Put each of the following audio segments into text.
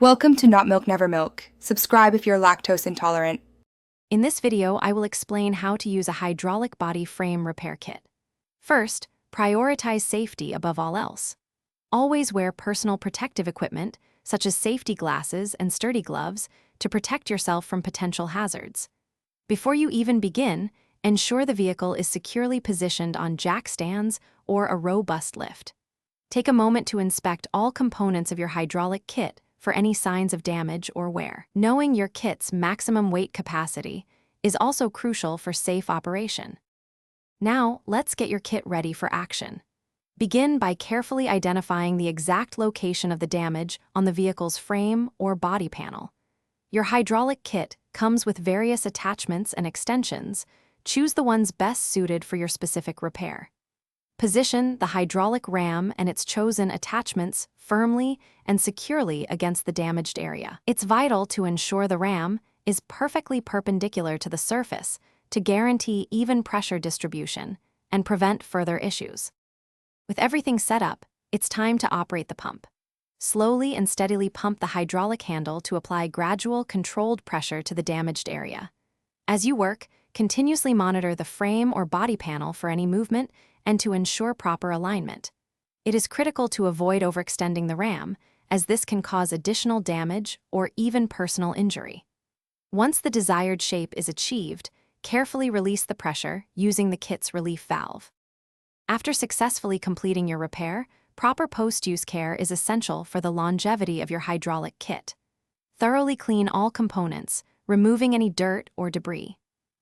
Welcome to Not Milk Never Milk. Subscribe if you're lactose intolerant. In this video, I will explain how to use a hydraulic body frame repair kit. First, prioritize safety above all else. Always wear personal protective equipment, such as safety glasses and sturdy gloves, to protect yourself from potential hazards. Before you even begin, ensure the vehicle is securely positioned on jack stands or a robust lift. Take a moment to inspect all components of your hydraulic kit for any signs of damage or wear. Knowing your kit's maximum weight capacity is also crucial for safe operation. Now, let's get your kit ready for action. Begin by carefully identifying the exact location of the damage on the vehicle's frame or body panel. Your hydraulic kit comes with various attachments and extensions. Choose the ones best suited for your specific repair. Position the hydraulic ram and its chosen attachments firmly and securely against the damaged area. It's vital to ensure the ram is perfectly perpendicular to the surface to guarantee even pressure distribution and prevent further issues. With everything set up, it's time to operate the pump. Slowly and steadily pump the hydraulic handle to apply gradual, controlled pressure to the damaged area. As you work, continuously monitor the frame or body panel for any movement and to ensure proper alignment. It is critical to avoid overextending the ram, as this can cause additional damage or even personal injury. Once the desired shape is achieved, carefully release the pressure using the kit's relief valve. After successfully completing your repair, proper post-use care is essential for the longevity of your hydraulic kit. Thoroughly clean all components, removing any dirt or debris.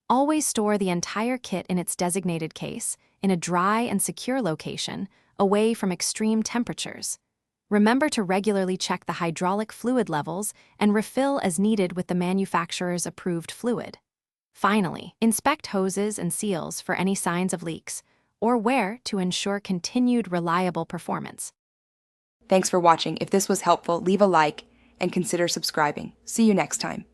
Always store the entire kit in its designated case, in a dry and secure location, away from extreme temperatures. Remember to regularly check the hydraulic fluid levels and refill as needed with the manufacturer's approved fluid. Finally, inspect hoses and seals for any signs of leaks or wear to ensure continued reliable performance. Thanks for watching. If this was helpful, leave a like and consider subscribing. See you next time.